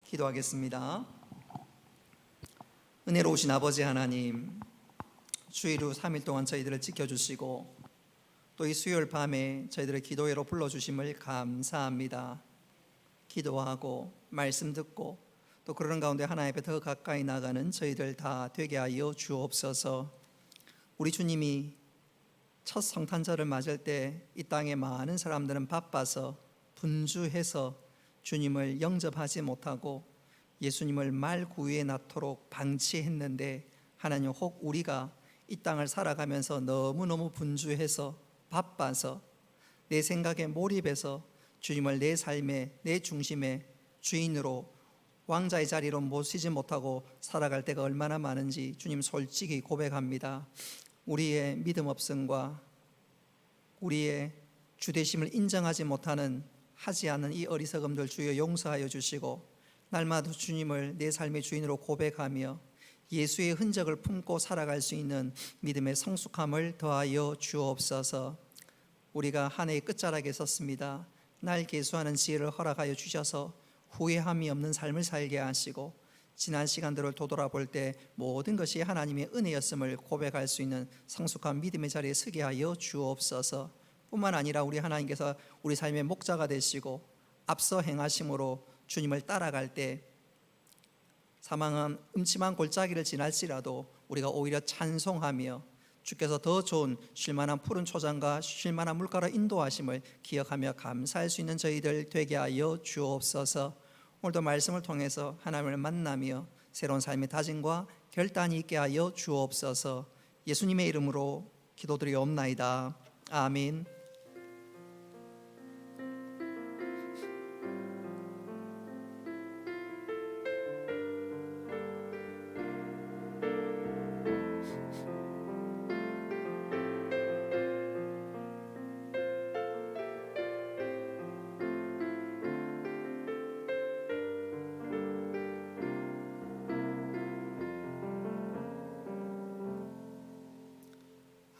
기도하겠습니다. 은혜로우신 아버지 하나님, 주일 후 3일 동안 저희들을 지켜주시고 또 이 수요일 밤에 저희들을 기도회로 불러주심을 감사합니다. 기도하고 말씀 듣고 또 그러는 가운데 하나님 앞에 더 가까이 나가는 저희들 다 되게 하여 주옵소서. 우리 주님이 첫 성탄절을 맞을 때 이 땅에 많은 사람들은 바빠서 분주해서 주님을 영접하지 못하고 예수님을 말구유에 낳도록 방치했는데, 하나님 혹 우리가 이 땅을 살아가면서 너무너무 분주해서 바빠서 내 생각에 몰입해서 주님을 내 삶의 내 중심의 주인으로 왕자의 자리로 모시지 못하고 살아갈 때가 얼마나 많은지 주님 솔직히 고백합니다. 우리의 믿음 없음과 우리의 주되심을 인정하지 못하는 하지 않는 이 어리석음들 주여 용서하여 주시고, 날마다 주님을 내 삶의 주인으로 고백하며 예수의 흔적을 품고 살아갈 수 있는 믿음의 성숙함을 더하여 주옵소서. 우리가 한 해의 끝자락에 섰습니다. 날 계수하는 지혜를 허락하여 주셔서 후회함이 없는 삶을 살게 하시고, 지난 시간들을 되돌아볼 때 모든 것이 하나님의 은혜였음을 고백할 수 있는 성숙한 믿음의 자리에 서게 하여 주옵소서. 뿐만 아니라 우리 하나님께서 우리 삶의 목자가 되시고 앞서 행하심으로 주님을 따라갈 때 사망한 음침한 골짜기를 지날지라도 우리가 오히려 찬송하며 주께서 더 좋은 쉴만한 푸른 초장과 쉴만한 물가로 인도하심을 기억하며 감사할 수 있는 저희들 되게 하여 주옵소서. 오늘도 말씀을 통해서 하나님을 만나며 새로운 삶의 다짐과 결단이 있게 하여 주옵소서. 예수님의 이름으로 기도드리옵나이다. 아멘.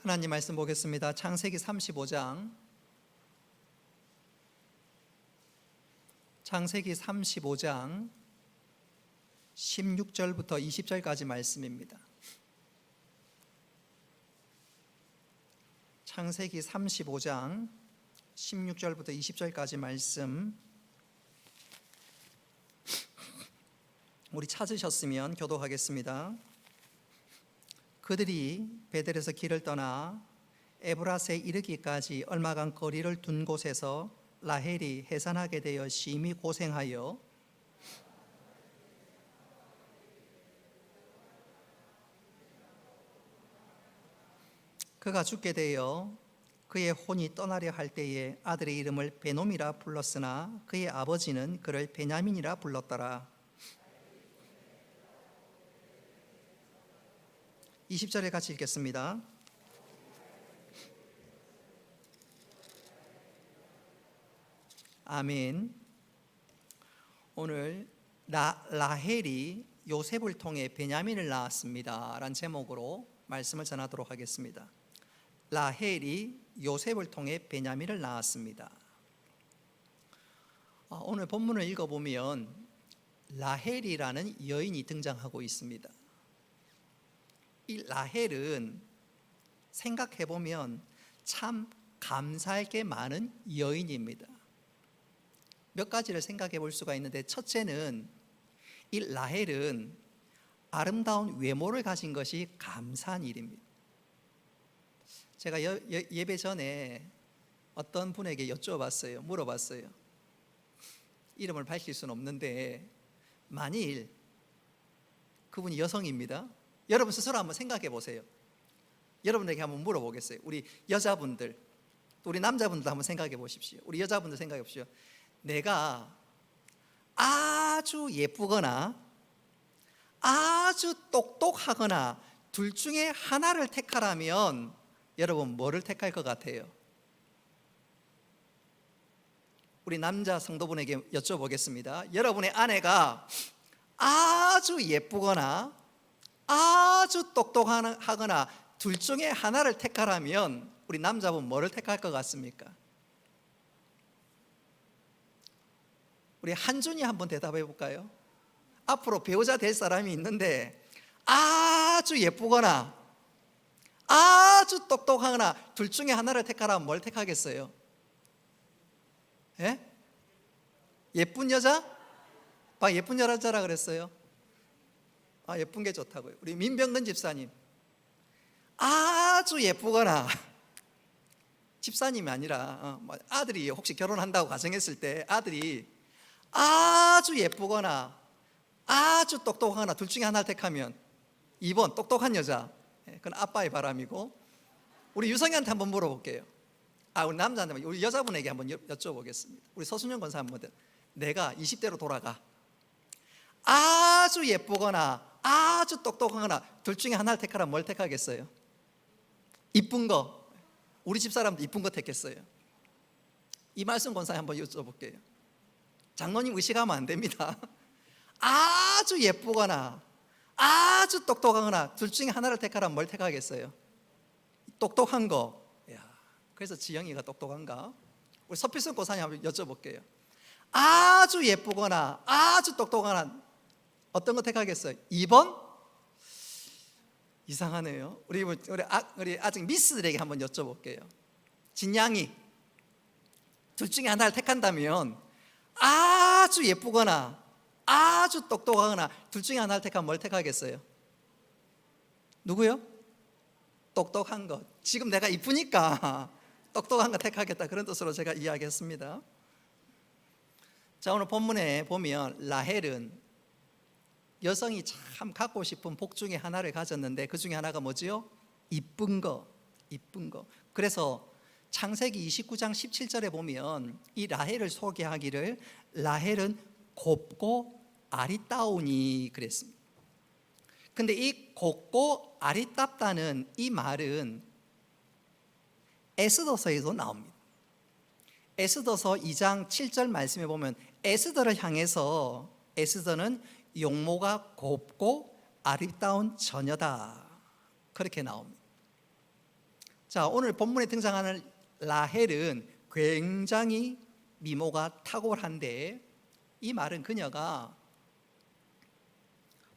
하나님 말씀 보겠습니다. 창세기 35장 16절부터 20절까지 말씀입니다. 창세기 35장 16절부터 20절까지 말씀, 우리 찾으셨으면 교독하겠습니다. 그들이 베델에서 길을 떠나 에브라스에 이르기까지 얼마간 거리를 둔 곳에서 라헬이 해산하게 되어 심히 고생하여 그가 죽게 되어 그의 혼이 떠나려 할 때에 아들의 이름을 베놈이라 불렀으나 그의 아버지는 그를 베냐민이라 불렀더라. 20절에 같이 읽겠습니다. 아멘. 오늘 라헬이 요셉을 통해 베냐민을 낳았습니다 라는 제목으로 말씀을 전하도록 하겠습니다. 라헬이 요셉을 통해 베냐민을 낳았습니다. 오늘 본문을 읽어보면 라헬이라는 여인이 등장하고 있습니다. 이 라헬은 생각해보면 참 감사할 게 많은 여인입니다. 몇 가지를 생각해 볼 수가 있는데, 첫째는 이 라헬은 아름다운 외모를 가진 것이 감사한 일입니다. 제가 예배 전에 어떤 분에게 여쭤봤어요. 물어봤어요. 이름을 밝힐 수는 없는데 만일 그분이 여성입니다. 여러분 스스로 한번 생각해 보세요. 여러분에게 한번 물어보겠어요. 우리 여자분들, 또 우리 남자분들 한번 생각해 보십시오. 우리 여자분들 생각해 보십시오. 내가 아주 예쁘거나 아주 똑똑하거나 둘 중에 하나를 택하라면 여러분 뭐를 택할 것 같아요? 우리 남자 성도분에게 여쭤보겠습니다. 여러분의 아내가 아주 예쁘거나 아주 똑똑하거나 둘 중에 하나를 택하라면 우리 남자분 뭐를 택할 것 같습니까? 우리 한준이 한번 대답해 볼까요? 앞으로 배우자 될 사람이 있는데 아주 예쁘거나 아주 똑똑하거나 둘 중에 하나를 택하라면 뭘 택하겠어요? 예? 예쁜 여자? 예쁜 여자라 그랬어요. 예쁜 게 좋다고요. 우리 민병근 집사님 아주 예쁘거나 집사님이 아니라 아들이 혹시 결혼한다고 가정했을 때 아들이 아주 예쁘거나 아주 똑똑하거나 둘 중에 하나를 택하면 2번 똑똑한 여자. 그건 아빠의 바람이고, 우리 유성이한테 한번 물어볼게요. 우리 남자한테, 우리 여자분에게 한번 여쭤보겠습니다. 우리 서순영 권사 한번, 내가 20대로 돌아가 아주 예쁘거나 아주 똑똑하거나 둘 중에 하나를 택하라면 뭘 택하겠어요? 이쁜 거. 우리 집사람도 이쁜 거 택했어요. 이 말씀 권사에 한번 여쭤볼게요. 장로님 의식하면 안 됩니다. 아주 예쁘거나 아주 똑똑하거나 둘 중에 하나를 택하라면 뭘 택하겠어요? 똑똑한 거. 그래서 지영이가 똑똑한가? 우리 서필순 고사님 한번 여쭤볼게요. 아주 예쁘거나 아주 똑똑하거나 어떤 거 택하겠어요? 2번? 이상하네요. 우리 아직 미스들에게 한번 여쭤볼게요. 진양이 둘 중에 하나를 택한다면 아주 예쁘거나 아주 똑똑하거나 둘 중에 하나를 택하면 뭘 택하겠어요? 누구요? 똑똑한 것. 지금 내가 이쁘니까 똑똑한 거 택하겠다, 그런 뜻으로 제가 이야기했습니다. 자, 오늘 본문에 보면 라헬은 여성이 참 갖고 싶은 복 중에 하나를 가졌는데 그 중에 하나가 뭐지요? 이쁜 거. 그래서 창세기 29장 17절에 보면 이 라헬을 소개하기를 라헬은 곱고 아리따우니 그랬습니다. 근데 이 곱고 아리따다는 이 말은 에스더서에도 나옵니다. 에스더서 2장 7절 말씀에 보면 에스더를 향해서 에스더는 용모가 곱고 아리따운 처녀다, 그렇게 나옵니다. 자, 오늘 본문에 등장하는 라헬은 굉장히 미모가 탁월한데 이 말은 그녀가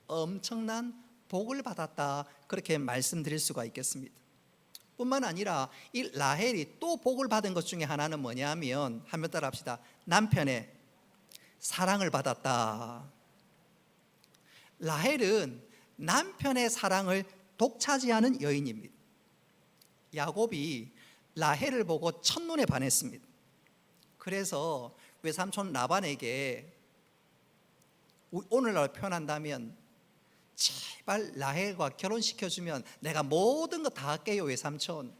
엄청난 복을 받았다, 그렇게 말씀드릴 수가 있겠습니다. 뿐만 아니라 이 라헬이 또 복을 받은 것 중에 하나는 뭐냐면, 한번 따라 합시다. 남편의 사랑을 받았다. 라헬은 남편의 사랑을 독차지하는 여인입니다. 야곱이 라헬을 보고 첫눈에 반했습니다. 그래서 외삼촌 라반에게 오늘날 표현한다면 제발 라헬과 결혼시켜주면 내가 모든 거 다 할게요 외삼촌.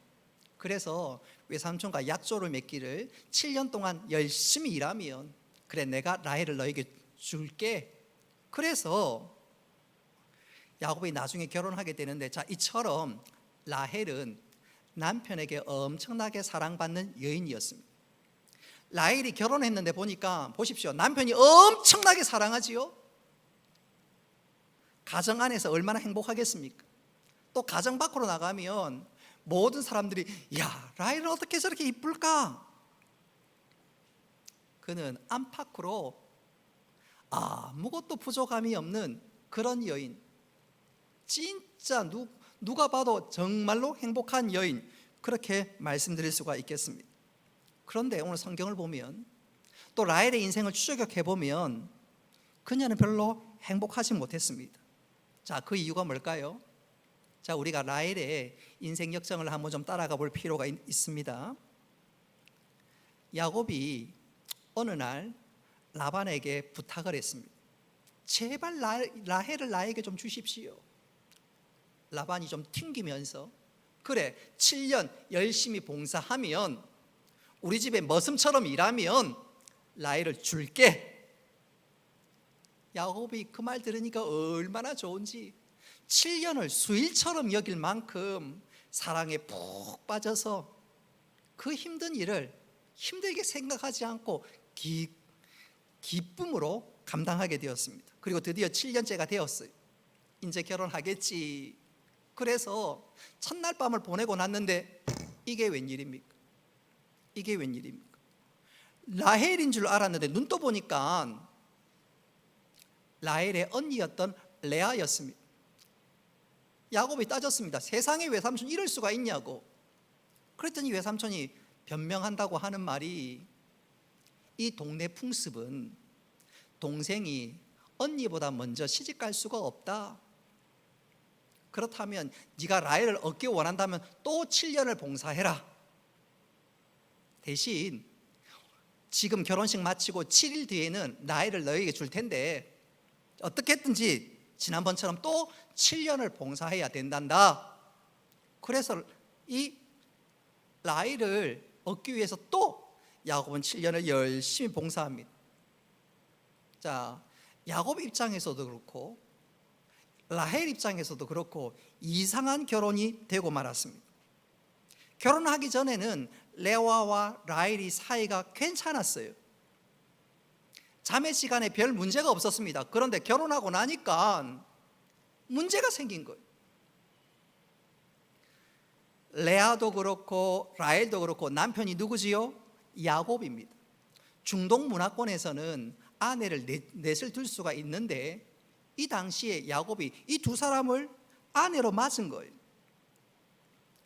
그래서 외삼촌과 약조를 맺기를 7년 동안 열심히 일하면 그래 내가 라헬을 너에게 줄게. 그래서 야곱이 나중에 결혼하게 되는데, 자, 이처럼 라헬은 남편에게 엄청나게 사랑받는 여인이었습니다. 라헬이 결혼했는데 보니까 보십시오, 남편이 엄청나게 사랑하지요. 가정 안에서 얼마나 행복하겠습니까? 또 가정 밖으로 나가면 모든 사람들이 야, 라헬은 어떻게 저렇게 이쁠까? 그는 안팎으로 아무것도 부족함이 없는 그런 여인, 진짜 누가 봐도 정말로 행복한 여인, 그렇게 말씀드릴 수가 있겠습니다. 그런데 오늘 성경을 보면 또 라헬의 인생을 추적해 보면 그녀는 별로 행복하지 못했습니다. 자, 그 이유가 뭘까요? 자, 우리가 라헬의 인생 역정을 한번 좀 따라가 볼 필요가 있습니다. 야곱이 어느 날 라반에게 부탁을 했습니다. 제발 라헬을 나에게 좀 주십시오. 라반이 좀 튕기면서 그래 7년 열심히 봉사하면 우리 집에 머슴처럼 일하면 라헬을 줄게. 야곱이 그 말 들으니까 얼마나 좋은지 7년을 수일처럼 여길 만큼 사랑에 푹 빠져서 그 힘든 일을 힘들게 생각하지 않고 기쁨으로 감당하게 되었습니다. 그리고 드디어 7년째가 되었어요. 이제 결혼하겠지. 그래서 첫날 밤을 보내고 났는데 이게 웬일입니까? 이게 웬일입니까? 라헬인 줄 알았는데 눈 떠보니까 라헬의 언니였던 레아였습니다. 야곱이 따졌습니다. 세상에 외삼촌 이럴 수가 있냐고. 그랬더니 외삼촌이 변명한다고 하는 말이, 이 동네 풍습은 동생이 언니보다 먼저 시집갈 수가 없다. 그렇다면 네가 라헬을 얻기 원한다면 또 7년을 봉사해라. 대신 지금 결혼식 마치고 7일 뒤에는 라헬을 너에게 줄 텐데 어떻게 했든지 지난번처럼 또 7년을 봉사해야 된단다. 그래서 이 라헬을 얻기 위해서 또 야곱은 7년을 열심히 봉사합니다. 자, 야곱 입장에서도 그렇고 라헬 입장에서도 그렇고 이상한 결혼이 되고 말았습니다. 결혼하기 전에는 레아와 라헬이 사이가 괜찮았어요. 자매 시간에 별 문제가 없었습니다. 그런데 결혼하고 나니까 문제가 생긴 거예요. 레아도 그렇고 라헬도 그렇고 남편이 누구지요? 야곱입니다. 중동 문화권에서는 아내를 넷을 둘 수가 있는데 이 당시에 야곱이 이 두 사람을 아내로 맞은 거예요.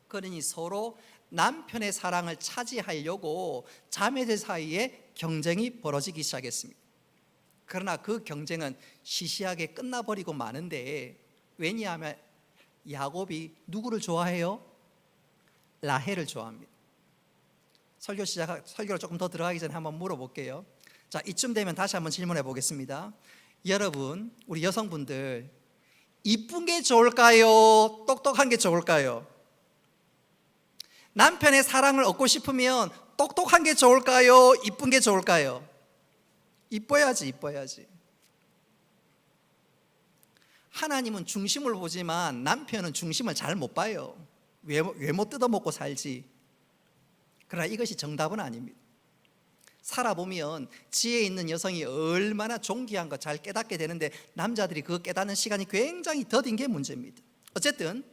그러니 서로 남편의 사랑을 차지하려고 자매들 사이에 경쟁이 벌어지기 시작했습니다. 그러나 그 경쟁은 시시하게 끝나버리고 마는데, 왜냐하면 야곱이 누구를 좋아해요? 라헬을 좋아합니다. 설교를 조금 더 들어가기 전에 한번 물어볼게요. 자, 이쯤 되면 다시 한번 질문해 보겠습니다. 여러분, 우리 여성분들, 이쁜 게 좋을까요? 똑똑한 게 좋을까요? 남편의 사랑을 얻고 싶으면 똑똑한 게 좋을까요? 이쁜 게 좋을까요? 이뻐야지. 하나님은 중심을 보지만 남편은 중심을 잘 못 봐요. 외모 뜯어먹고 살지. 그러나 이것이 정답은 아닙니다. 살아보면 지혜 있는 여성이 얼마나 존귀한 거 잘 깨닫게 되는데 남자들이 그거 깨닫는 시간이 굉장히 더딘 게 문제입니다. 어쨌든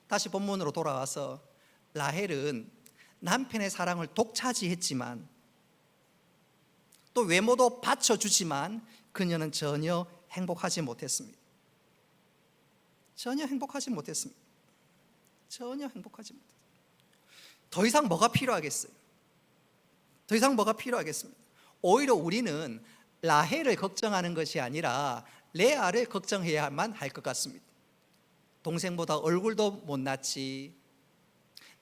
다시 본문으로 돌아와서 라헬은 남편의 사랑을 독차지했지만 또 외모도 받쳐주지만 그녀는 전혀 행복하지 못했습니다. 전혀 행복하지 못했습니다. 더 이상 뭐가 필요하겠어요? 오히려 우리는 라헬을 걱정하는 것이 아니라 레아를 걱정해야만 할 것 같습니다. 동생보다 얼굴도 못났지,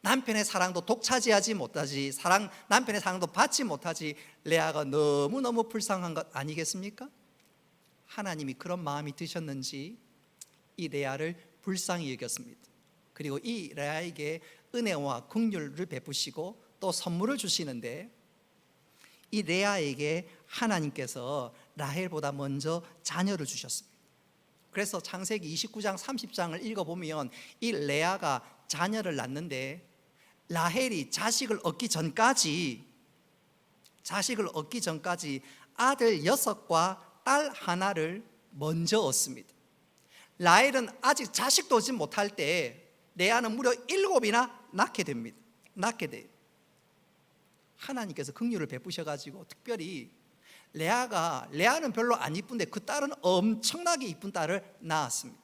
남편의 사랑도 독차지하지 못하지, 남편의 사랑도 받지 못하지, 레아가 너무너무 불쌍한 것 아니겠습니까? 하나님이 그런 마음이 드셨는지 이 레아를 불쌍히 여겼습니다. 그리고 이 레아에게 은혜와 긍휼을 베푸시고 또 선물을 주시는데, 이 레아에게 하나님께서 라헬보다 먼저 자녀를 주셨습니다. 그래서 창세기 29장 30장을 읽어보면 이 레아가 자녀를 낳는데, 라헬이 자식을 얻기 전까지 아들 6과 딸 하나를 먼저 얻습니다. 라헬은 아직 자식도 얻지 못할 때 레아는 무려 7이나 낳게 돼요. 하나님께서 긍휼을 베푸셔가지고 특별히 레아는 별로 안 이쁜데 그 딸은 엄청나게 이쁜 딸을 낳았습니다.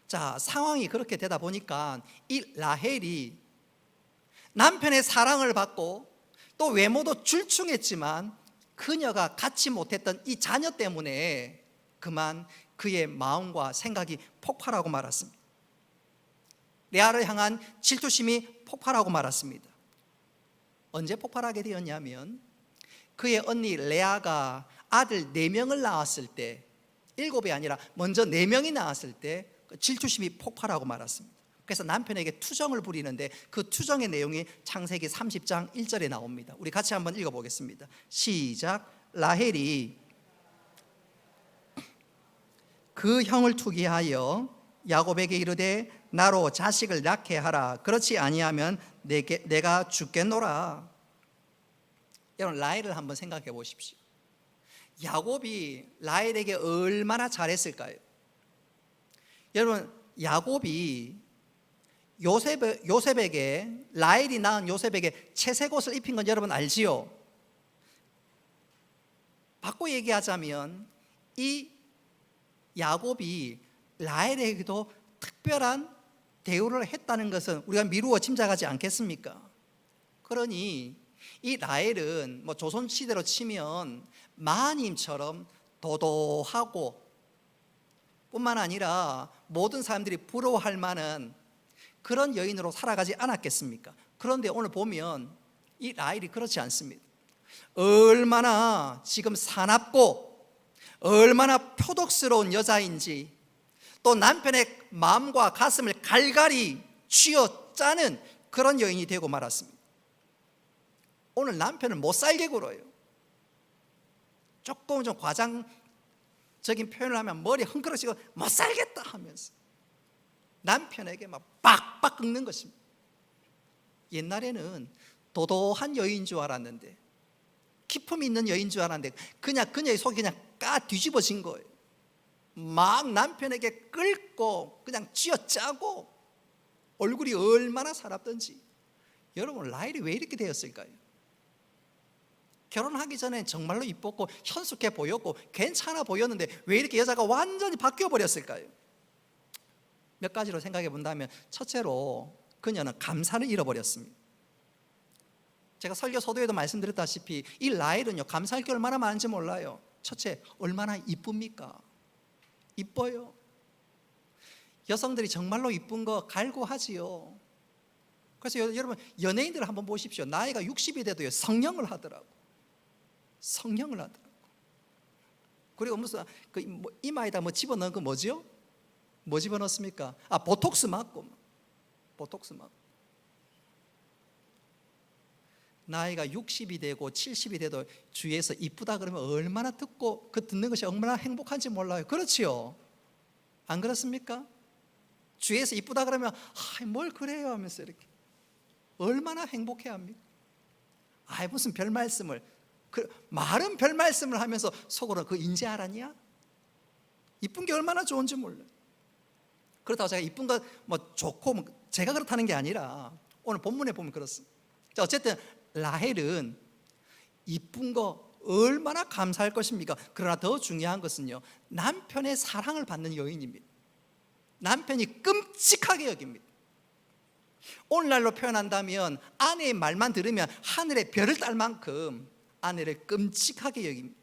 자, 상황이 그렇게 되다 보니까 이 라헬이 남편의 사랑을 받고 또 외모도 출중했지만 그녀가 갖지 못했던 이 자녀 때문에 그만 그의 마음과 생각이 폭발하고 말았습니다. 레아를 향한 질투심이 폭발하고 말았습니다. 언제 폭발하게 되었냐면 그의 언니 레아가 아들 4명을 낳았을 때, 7이 아니라 먼저 4명이 낳았을 때 질투심이 폭발하고 말았습니다. 그래서 남편에게 투정을 부리는데 그 투정의 내용이 창세기 30장 1절에 나옵니다. 우리 같이 한번 읽어보겠습니다. 시작. 라헬이 그 형을 투기하여 야곱에게 이르되 나로 자식을 낳게 하라. 그렇지 아니하면 내가 죽겠노라. 여러분, 라헬을 한번 생각해 보십시오. 야곱이 라헬에게 얼마나 잘했을까요? 여러분, 야곱이 요셉에게, 라헬이 낳은 요셉에게 채색 옷을 입힌 건 여러분 알지요? 바꿔 얘기하자면 이 야곱이 라헬에게도 특별한 대우를 했다는 것은 우리가 미루어 짐작하지 않겠습니까? 그러니 이 라헬은 뭐 조선시대로 치면 마님처럼 도도하고 뿐만 아니라 모든 사람들이 부러워할 만한 그런 여인으로 살아가지 않았겠습니까? 그런데 오늘 보면 이 라헬이 그렇지 않습니다. 얼마나 지금 사납고 얼마나 표독스러운 여자인지, 또 남편의 마음과 가슴을 갈갈이 쥐어 짜는 그런 여인이 되고 말았습니다. 오늘 남편을 못 살게 굴어요. 조금 좀 과장적인 표현을 하면 머리 흥그러지고 못 살겠다 하면서 남편에게 막 빡빡 긁는 것입니다. 옛날에는 도도한 여인인 줄 알았는데, 기품 있는 여인인 줄 알았는데 그냥 그녀의 속이 그냥 까 뒤집어진 거예요. 막 남편에게 끓고 그냥 쥐어짜고 얼굴이 얼마나 살았던지. 여러분, 라헬이 왜 이렇게 되었을까요? 결혼하기 전에 정말로 이뻤고 현숙해 보였고 괜찮아 보였는데 왜 이렇게 여자가 완전히 바뀌어 버렸을까요? 몇 가지로 생각해 본다면, 첫째로 그녀는 감사를 잃어버렸습니다. 제가 설교 서두에도 말씀드렸다시피 이 라헬은요, 감사할 게 얼마나 많은지 몰라요. 첫째, 얼마나 이쁩니까? 이뻐요. 여성들이 정말로 이쁜 거 갈구하지요. 그래서 여러분, 연예인들 한번 보십시오. 나이가 60이 돼도요, 성형을 하더라고. 성형을 하더라고. 그리고 무슨 이마에다 뭐 집어넣은 거 뭐죠? 뭐 집어넣습니까? 보톡스 맞고. 보톡스 맞고. 나이가 60이 되고 70이 돼도 주위에서 이쁘다 그러면 얼마나 듣는 것이 얼마나 행복한지 몰라요. 그렇지요? 안 그렇습니까? 주위에서 이쁘다 그러면 뭘 그래요 하면서 이렇게 얼마나 행복해 합니까? 무슨 별 말씀을, 말은 별 말씀을 하면서 속으로 그 인지 알았냐? 이쁜 게 얼마나 좋은지 몰라요. 그렇다고 제가 이쁜 거 뭐 좋고 제가 그렇다는 게 아니라 오늘 본문에 보면 그렇습니다. 자, 어쨌든 라헬은 이쁜 거 얼마나 감사할 것입니까? 그러나 더 중요한 것은요, 남편의 사랑을 받는 여인입니다. 남편이 끔찍하게 여깁니다. 오늘날로 표현한다면 아내의 말만 들으면 하늘의 별을 딸 만큼 아내를 끔찍하게 여깁니다.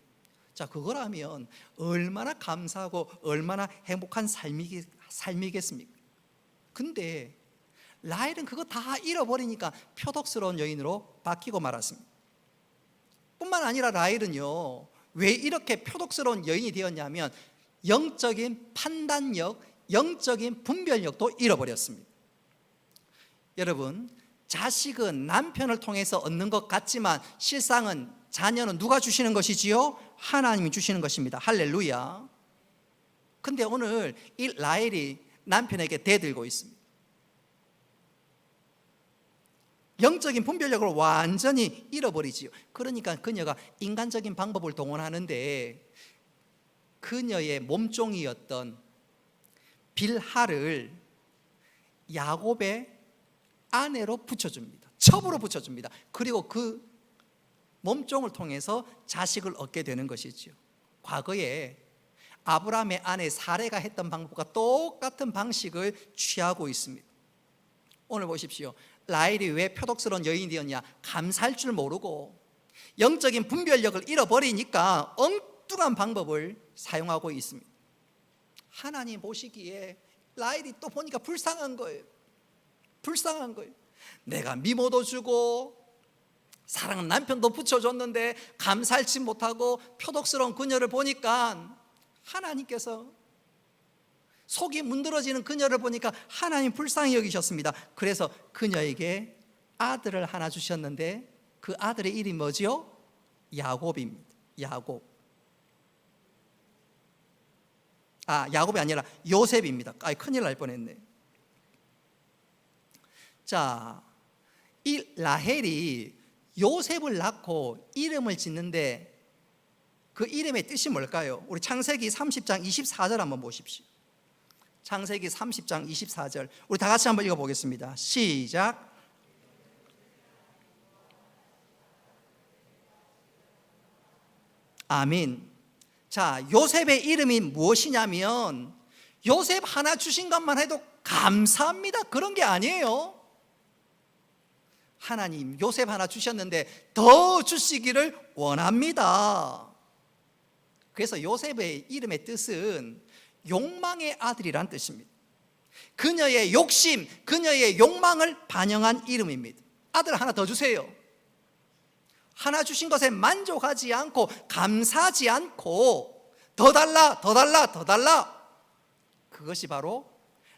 자, 그거라면 얼마나 감사하고 얼마나 행복한 삶이겠습니까? 근데 라헬은 그거 다 잃어버리니까 표독스러운 여인으로 바뀌고 말았습니다. 뿐만 아니라 라헬은요, 왜 이렇게 표독스러운 여인이 되었냐면 영적인 판단력, 영적인 분별력도 잃어버렸습니다. 여러분, 자식은 남편을 통해서 얻는 것 같지만 실상은 자녀는 누가 주시는 것이지요? 하나님이 주시는 것입니다. 할렐루야. 근데 오늘 이 라헬이 남편에게 대들고 있습니다. 영적인 분별력을 완전히 잃어버리지요. 그러니까 그녀가 인간적인 방법을 동원하는데 그녀의 몸종이었던 빌하를 야곱의 아내로 붙여줍니다. 첩으로 붙여줍니다. 그리고 그 몸종을 통해서 자식을 얻게 되는 것이지요. 과거에 아브라함의 아내 사레가 했던 방법과 똑같은 방식을 취하고 있습니다. 오늘 보십시오. 라헬이 왜 표독스러운 여인이 되었냐? 감사할 줄 모르고 영적인 분별력을 잃어버리니까 엉뚱한 방법을 사용하고 있습니다. 하나님 보시기에 라헬이 또 보니까 불쌍한 거예요. 불쌍한 거예요. 내가 미모도 주고 사랑하는 남편도 붙여줬는데 감사할지 못하고 표독스러운 그녀를 보니까 하나님께서 속이 문드러지는 그녀를 보니까 하나님 불쌍히 여기셨습니다. 그래서 그녀에게 아들을 하나 주셨는데 그 아들의 이름이 뭐지요? 야곱입니다. 야곱. 야곱이 아니라 요셉입니다. 큰일 날 뻔했네. 자, 이 라헬이 요셉을 낳고 이름을 짓는데 그 이름의 뜻이 뭘까요? 우리 창세기 30장 24절 한번 보십시오. 창세기 30장 24절 우리 다 같이 한번 읽어보겠습니다. 시작. 아멘. 자, 요셉의 이름이 무엇이냐면 요셉 하나 주신 것만 해도 감사합니다, 그런 게 아니에요. 하나님 요셉 하나 주셨는데 더 주시기를 원합니다. 그래서 요셉의 이름의 뜻은 욕망의 아들이란 뜻입니다. 그녀의 욕심, 그녀의 욕망을 반영한 이름입니다. 아들 하나 더 주세요. 하나 주신 것에 만족하지 않고 감사하지 않고 더 달라, 더 달라, 더 달라. 그것이 바로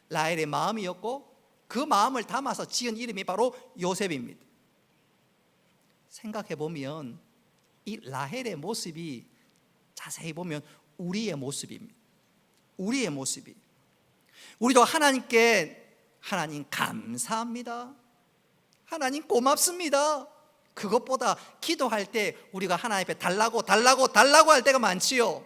라헬의 마음이었고 그 마음을 담아서 지은 이름이 바로 요셉입니다. 생각해 보면 이 라헬의 모습이 자세히 보면 우리의 모습입니다. 우리의 모습이. 우리도 하나님께 하나님 감사합니다, 하나님 고맙습니다, 그것보다 기도할 때 우리가 하나님 앞에 달라고 할 때가 많지요.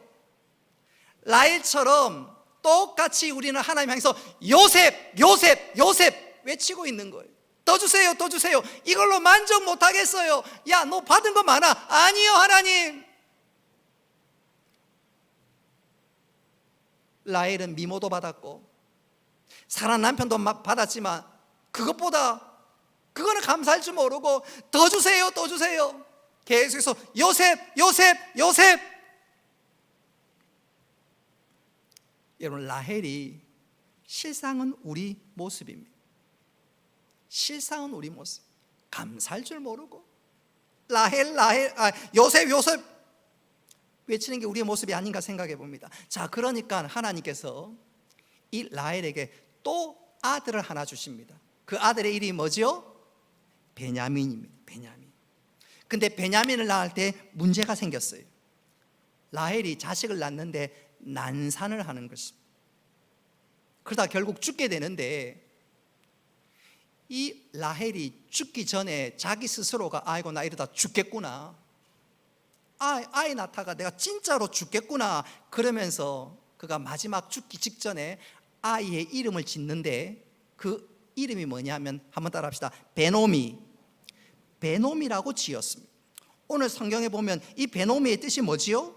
라헬처럼 똑같이 우리는 하나님 향해서 요셉, 요셉, 요셉 외치고 있는 거예요. 더 주세요, 더 주세요. 이걸로 만족 못하겠어요. 야, 너 받은 거 많아. 아니요, 하나님. 라헬은 미모도 받았고 사랑하는 남편도 받았지만 그것보다 그거는 감사할 줄 모르고 더 주세요, 더 주세요. 계속해서 요셉, 요셉, 요셉. 여러분, 라헬이 실상은 우리 모습입니다. 실상은 우리 모습. 감사할 줄 모르고 라헬, 라헬, 요셉, 요셉 외치는 게 우리의 모습이 아닌가 생각해 봅니다. 자, 그러니까 하나님께서 이 라헬에게 또 아들을 하나 주십니다. 그 아들의 이름이 뭐죠? 베냐민입니다. 베냐민. 근데 베냐민을 낳을 때 문제가 생겼어요. 라헬이 자식을 낳는데 난산을 하는 것입니다. 그러다 결국 죽게 되는데 이 라헬이 죽기 전에 자기 스스로가 아이고 나 이러다 죽겠구나, 아이 낳다가 내가 진짜로 죽겠구나 그러면서 그가 마지막 죽기 직전에 아이의 이름을 짓는데 그 이름이 뭐냐면 한번 따라 합시다. 베노미. 베노미라고 지었습니다. 오늘 성경에 보면 이 베노미의 뜻이 뭐지요?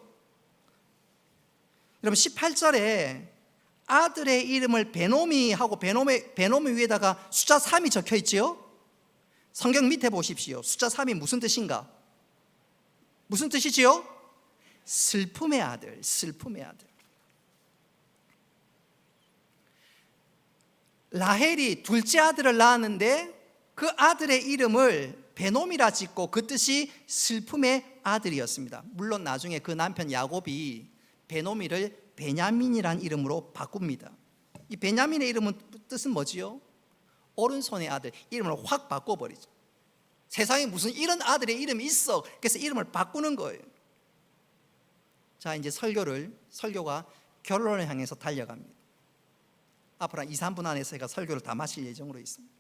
여러분 18절에 아들의 이름을 베노미 하고 베노미 위에다가 숫자 3이 적혀 있지요? 성경 밑에 보십시오. 숫자 3이 무슨 뜻인가? 무슨 뜻이지요? 슬픔의 아들, 슬픔의 아들. 라헬이 둘째 아들을 낳았는데 그 아들의 이름을 베놈이라 짓고 그 뜻이 슬픔의 아들이었습니다. 물론 나중에 그 남편 야곱이 베노미를 베냐민이라는 이름으로 바꿉니다. 이 베냐민의 이름은 뜻은 뭐지요? 오른손의 아들. 이름을 확 바꿔버리죠. 세상에 무슨 이런 아들의 이름이 있어. 그래서 이름을 바꾸는 거예요. 자, 이제 설교가 결론을 향해서 달려갑니다. 앞으로 한 2, 3분 안에서 제가 설교를 다 마칠 예정으로 있습니다.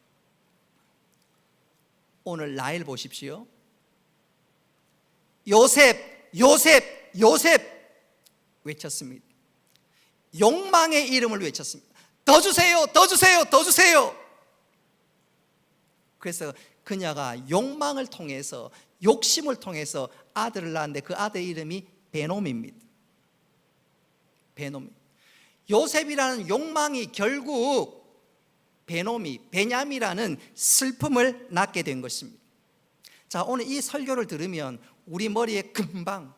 오늘 라헬 보십시오. 요셉, 요셉, 요셉 외쳤습니다. 욕망의 이름을 외쳤습니다. 더 주세요, 더 주세요, 더 주세요. 그래서 그녀가 욕망을 통해서, 욕심을 통해서 아들을 낳았는데 그 아들의 이름이 베놈입니다. 베놈. 요셉이라는 욕망이 결국 베놈이, 베냐미라는 슬픔을 낳게 된 것입니다. 자, 오늘 이 설교를 들으면 우리 머리에 금방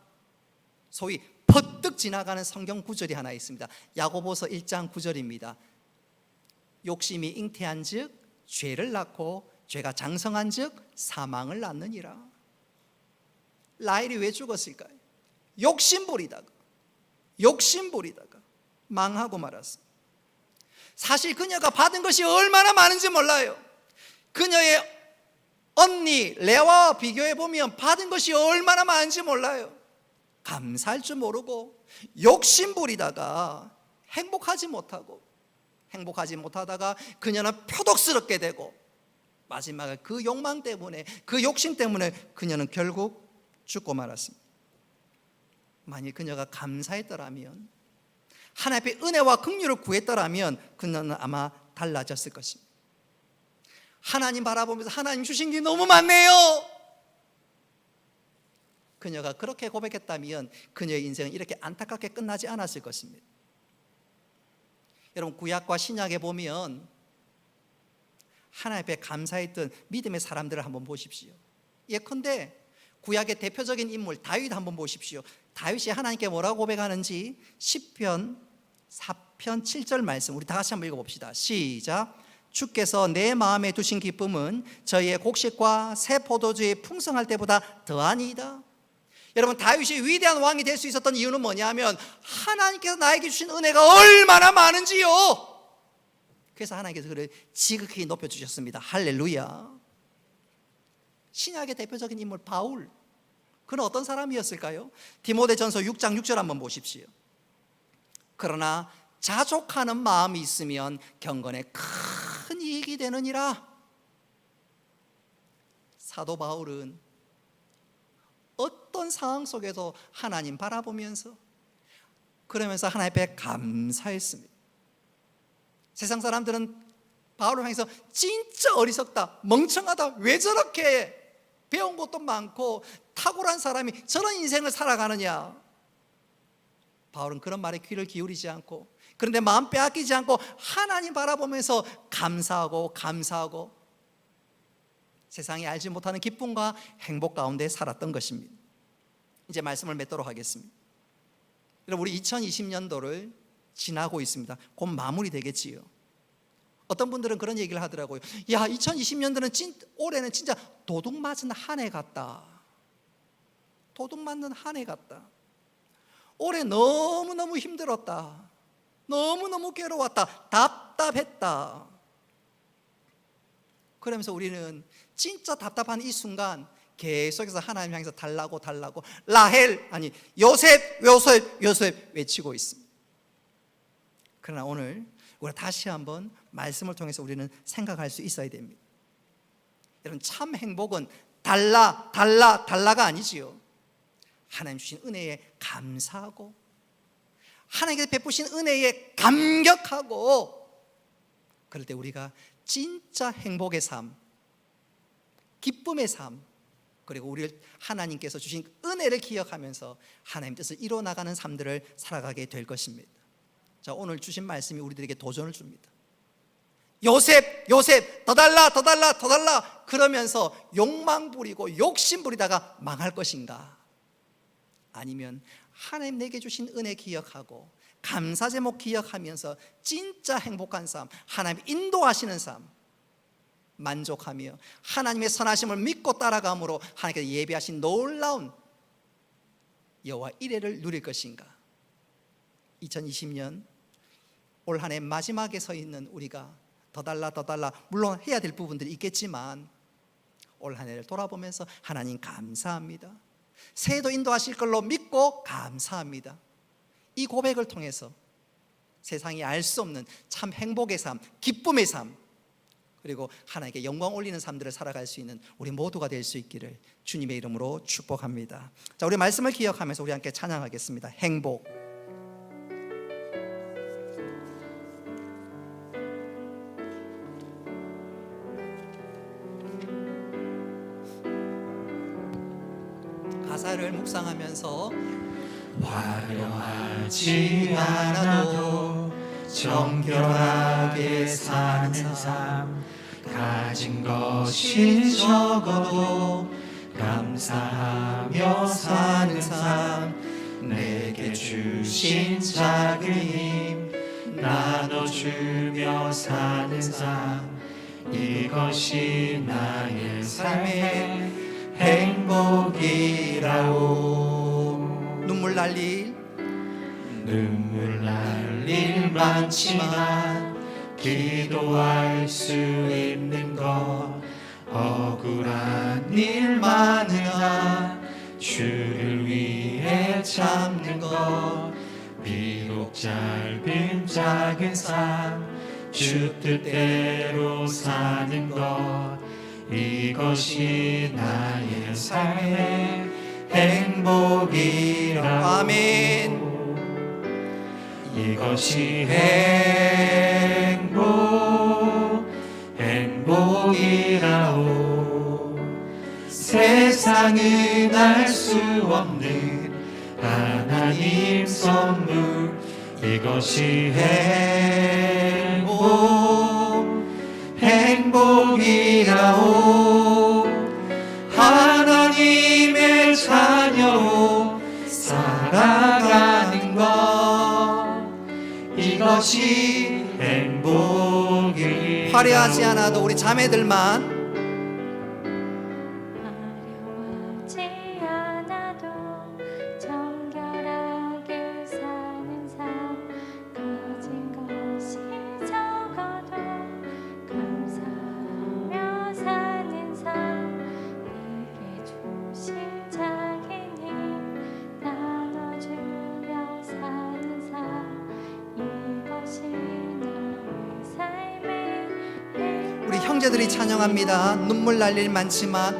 소위 퍼뜩 지나가는 성경 구절이 하나 있습니다. 야고보서 1장 9절입니다. 욕심이 잉태한 즉 죄를 낳고 죄가 장성한 즉 사망을 낳느니라. 라헬이 왜 죽었을까요? 욕심부리다가 망하고 말았습니다. 사실 그녀가 받은 것이 얼마나 많은지 몰라요. 그녀의 언니 레아와 비교해 보면 받은 것이 얼마나 많은지 몰라요. 감사할 줄 모르고 욕심부리다가 행복하지 못하다가 그녀는 표독스럽게 되고 마지막에 그 욕망 때문에, 그 욕심 때문에 그녀는 결국 죽고 말았습니다. 만일 그녀가 감사했더라면, 하나님 앞에 은혜와 긍휼을 구했더라면 그녀는 아마 달라졌을 것입니다. 하나님 바라보면서 하나님 주신 게 너무 많네요. 그녀가 그렇게 고백했다면 그녀의 인생은 이렇게 안타깝게 끝나지 않았을 것입니다. 여러분, 구약과 신약에 보면 하나님 앞에 감사했던 믿음의 사람들을 한번 보십시오. 예컨대 구약의 대표적인 인물 다윗 한번 보십시오. 다윗이 하나님께 뭐라고 고백하는지 시편 4편 7절 말씀 우리 다 같이 한번 읽어봅시다. 시작. 주께서 내 마음에 두신 기쁨은 저희의 곡식과 새 포도주의 풍성할 때보다 더하니이다. 여러분, 다윗이 위대한 왕이 될 수 있었던 이유는 뭐냐면 하나님께서 나에게 주신 은혜가 얼마나 많은지요. 그래서 하나님께서 그를 지극히 높여주셨습니다. 할렐루야. 신약의 대표적인 인물 바울, 그는 어떤 사람이었을까요? 디모데전서 6장 6절 한번 보십시오. 그러나 자족하는 마음이 있으면 경건에 큰 이익이 되느니라. 사도 바울은 어떤 상황 속에서 하나님 바라보면서 그러면서 하나님 앞에 감사했습니다. 세상 사람들은 바울을 향해서 진짜 어리석다, 멍청하다, 왜 저렇게 배운 것도 많고 탁월한 사람이 저런 인생을 살아가느냐. 바울은 그런 말에 귀를 기울이지 않고, 그런데 마음 빼앗기지 않고 하나님 바라보면서 감사하고 세상이 알지 못하는 기쁨과 행복 가운데 살았던 것입니다. 이제 말씀을 맺도록 하겠습니다. 여러분, 우리 2020년도를 지나고 있습니다. 곧 마무리 되겠지요. 어떤 분들은 그런 얘기를 하더라고요. 야, 2020년도는 올해는 진짜 도둑 맞은 한 해 같다. 도둑 맞는 한 해 같다. 올해 너무너무 힘들었다. 너무너무 괴로웠다. 답답했다. 그러면서 우리는 진짜 답답한 이 순간 계속해서 하나님 향해서 달라고 라헬, 아니 요셉 외치고 있습니다. 그러나 오늘 우리가 다시 한번 말씀을 통해서 우리는 생각할 수 있어야 됩니다. 여러분, 참 행복은 달라가 아니지요. 하나님 주신 은혜에 감사하고 하나님께서 베푸신 은혜에 감격하고, 그럴 때 우리가 진짜 행복의 삶, 기쁨의 삶, 그리고 우리를 하나님께서 주신 은혜를 기억하면서 하나님 뜻을 이뤄나가는 삶들을 살아가게 될 것입니다. 자, 오늘 주신 말씀이 우리들에게 도전을 줍니다. 요셉 더 달라 그러면서 욕망 부리고 욕심 부리다가 망할 것인가? 아니면 하나님 내게 주신 은혜 기억하고 감사 제목 기억하면서 진짜 행복한 삶, 하나님 인도하시는 삶 만족하며 하나님의 선하심을 믿고 따라감으로 하나님께서 예비하신 놀라운 여호와 이레를 누릴 것인가? 2020년 올 한 해 마지막에 서 있는 우리가 더 달라 물론 해야 될 부분들이 있겠지만 올 한 해를 돌아보면서 하나님 감사합니다, 새해도 인도하실 걸로 믿고 감사합니다, 이 고백을 통해서 세상이 알 수 없는 참 행복의 삶, 기쁨의 삶, 그리고 하나님께 영광 올리는 삶들을 살아갈 수 있는 우리 모두가 될 수 있기를 주님의 이름으로 축복합니다. 자, 우리 말씀을 기억하면서 우리 함께 찬양하겠습니다. 행복. 가사를 묵상하면서 화려하지 않아도 정결하게 사는 삶, 가진 것이 적어도 감사하며 사는 삶, 내게 주신 작은 힘 나눠주며 사는 삶, 이것이 나의 삶의 행복이라오. 눈물 날 일 많지만 기도할 수 있는 것, 억울한 일 많으나 주를 위해 참는 것, 비록 짧은 작은 삶 주 뜻대로 사는 것, 이것이 나의 삶의 행복이라오. 아멘. 이것이 행복이라오. 세상 세상은 알 수 없는 하나님 선물, 이것이 행복이라오. 하나님의 자녀로 살아가는 것, 이것이 행복이. 화려하지 않아도 우리 자매들만 화려하지 않아도 정결하게 사는 삶, 가진 것이 적어도 감사하며 사는 삶, 내게 주신 작은 힘 나눠주며 사는 삶, 이것이 나의 삶의 우리 형제들이 찬양합니다. 눈물 날 일 많지만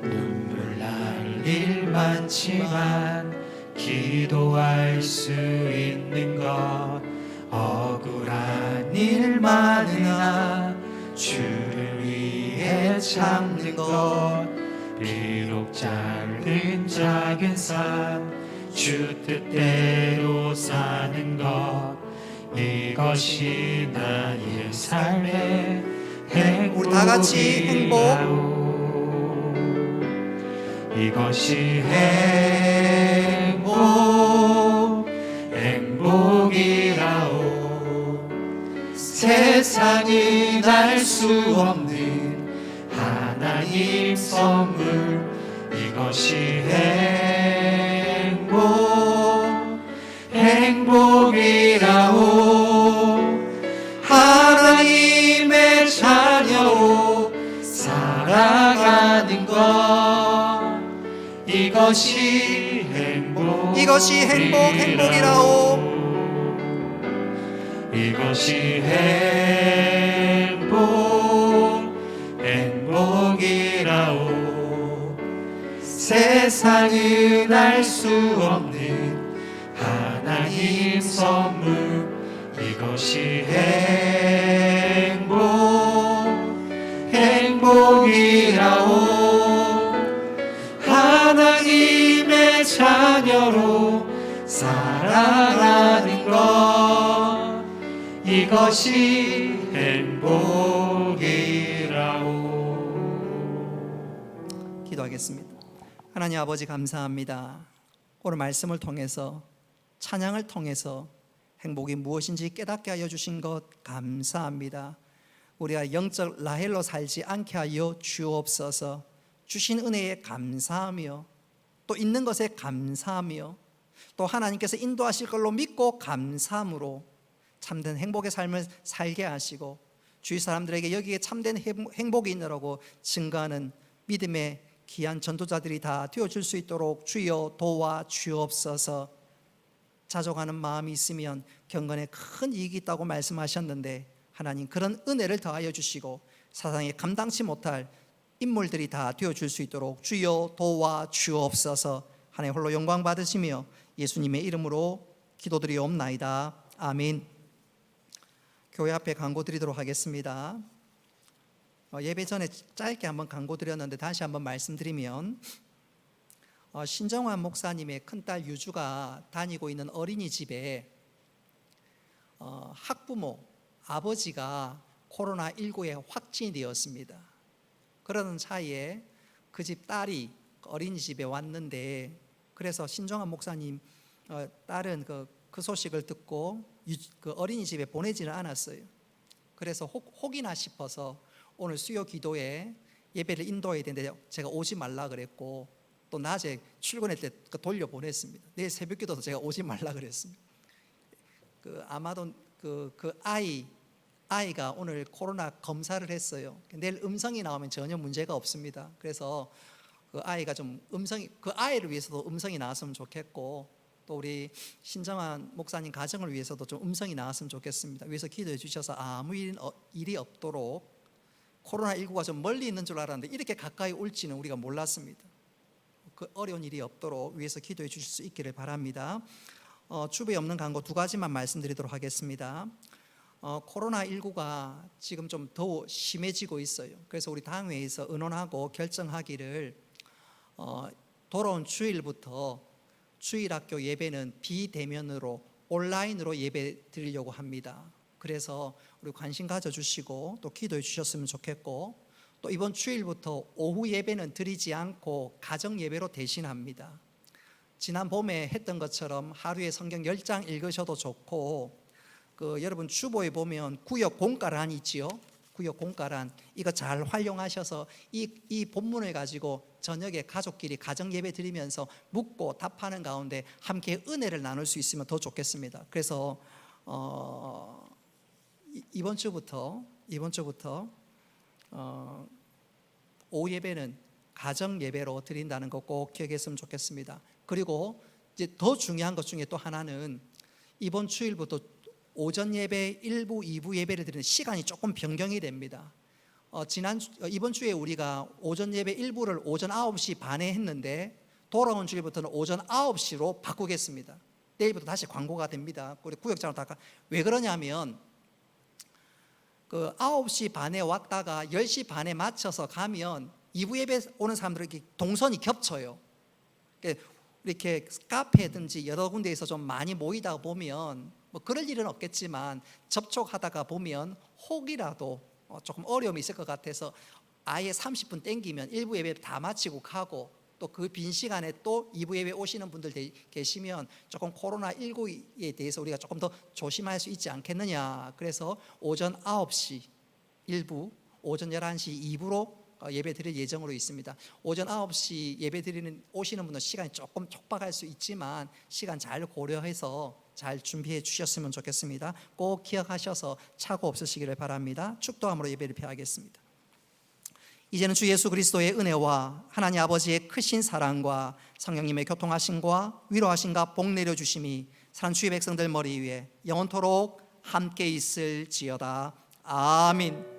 눈물 날 일 많지만 기도할 수 있는 것, 억울한 일 많으나 주를 위해 참는 것, 비록 짧은 작은 삶 주 뜻대로 사는 것, 이것이 나의 삶의 행복이라오. 우리 다 같이 행복. 이것이 행복이라오. 세상은 알 수 없는 하나님 선물, 이것이 행복이라오. 하나님의 자녀로 살아가는 것, 이것이 행복이라오. 이것이 행복이라오. 세상은 알 수 없는 하나님 선물, 이것이 행복이라오. 하나님의 자녀로 살아가는 것, 이것이 행복이라오. 기도하겠습니다. 하나님 아버지 감사합니다. 오늘 말씀을 통해서, 찬양을 통해서 행복이 무엇인지 깨닫게 하여 주신 것 감사합니다. 우리가 영적 라헬로 살지 않게 하여 주옵소서. 주신 은혜에 감사하며, 또 있는 것에 감사하며, 또 하나님께서 인도하실 걸로 믿고 감사함으로 참된 행복의 삶을 살게 하시고, 주위 사람들에게 여기에 참된 행복이 있느라고 증거하는 믿음의 귀한 전도자들이 다 되어줄 수 있도록 주여 도와주옵소서. 자족하는 마음이 있으면 경건에 큰 이익이 있다고 말씀하셨는데, 하나님 그런 은혜를 더하여 주시고 사상에 감당치 못할 인물들이 다 되어줄 수 있도록 주여 도와주옵소서. 하나님 홀로 영광 받으시며 예수님의 이름으로 기도드리옵나이다. 아멘. 교회 앞에 광고 드리도록 하겠습니다. 예배 전에 짧게 한번 광고 드렸는데 다시 한번 말씀드리면, 신정환 목사님의 큰딸 유주가 다니고 있는 어린이집에 학부모 아버지가 코로나19에 확진이 되었습니다. 그러는 차이에 그 집 딸이 어린이집에 왔는데, 그래서 신정환 목사님 딸은 그 소식을 듣고 그 어린이집에 보내지는 않았어요. 그래서 혹이나 싶어서 오늘 수요 기도에 예배를 인도해야 되는데 제가 오지 말라 그랬고, 또 낮에 출근할 때 돌려보냈습니다. 내일 새벽 기도도 제가 오지 말라 그랬습니다. 아마도 그 아이가 오늘 코로나 검사를 했어요. 내일 음성이 나오면 전혀 문제가 없습니다. 그래서 그 아이가 좀 그 아이를 위해서도 음성이 나왔으면 좋겠고, 또 우리 신정환 목사님 가정을 위해서도 좀 음성이 나왔으면 좋겠습니다. 위해서 기도해 주셔서 아무 일이 없도록. 코로나19가 좀 멀리 있는 줄 알았는데 이렇게 가까이 올지는 우리가 몰랐습니다. 그 어려운 일이 없도록 위해서 기도해 주실 수 있기를 바랍니다. 주부에 없는 광고 두 가지만 말씀드리도록 하겠습니다. 코로나19가 지금 좀 더 심해지고 있어요. 그래서 우리 당회에서 의논하고 결정하기를 돌아온 주일부터 주일학교 예배는 비대면으로 온라인으로 예배 드리려고 합니다. 그래서 우리 관심 가져주시고 또 기도해 주셨으면 좋겠고, 또 이번 주일부터 오후 예배는 드리지 않고 가정 예배로 대신합니다. 지난 봄에 했던 것처럼 하루에 성경 10장 읽으셔도 좋고, 여러분 주보에 보면 구역 공과란 있지요. 구역 공과란 이거 잘 활용하셔서 이 본문을 가지고 저녁에 가족끼리 가정 예배 드리면서 묻고 답하는 가운데 함께 은혜를 나눌 수 있으면 더 좋겠습니다. 그래서 이번 주부터 오후 예배는 가정 예배로 드린다는 거 꼭 기억했으면 좋겠습니다. 그리고 이제 더 중요한 것 중에 또 하나는 이번 주일부터 오전 예배 1부, 2부 예배를 드리는 시간이 조금 변경이 됩니다. 이번 주에 우리가 오전 예배 1부를 오전 9시 반에 했는데 돌아온 주일부터는 오전 9시로 바꾸겠습니다. 내일부터 다시 광고가 됩니다. 우리 구역장으로 다. 왜 그러냐면 9시 반에 왔다가 10시 반에 맞춰서 가면 2부 예배 오는 사람들이 동선이 겹쳐요. 이렇게 카페든지 여러 군데에서 좀 많이 모이다 보면 뭐 그럴 일은 없겠지만 접촉하다가 보면 혹이라도 조금 어려움이 있을 것 같아서 아예 30분 땡기면 1부 예배 다 마치고 가고, 또 그 빈 시간에 또 2부 예배 오시는 분들 계시면 조금 코로나19에 대해서 우리가 조금 더 조심할 수 있지 않겠느냐. 그래서 오전 9시 1부, 오전 11시 2부로 예배 드릴 예정으로 있습니다. 오전 9시 예배 드리는 오시는 분은 시간이 조금 촉박할 수 있지만 시간 잘 고려해서 잘 준비해 주셨으면 좋겠습니다. 꼭 기억하셔서 착오 없으시기를 바랍니다. 축도함으로 예배를 폐하겠습니다. 이제는 주 예수 그리스도의 은혜와 하나님 아버지의 크신 사랑과 성령님의 교통하심과 위로하심과 복 내려주심이 사랑 주의 백성들 머리 위에 영원토록 함께 있을지어다. 아멘.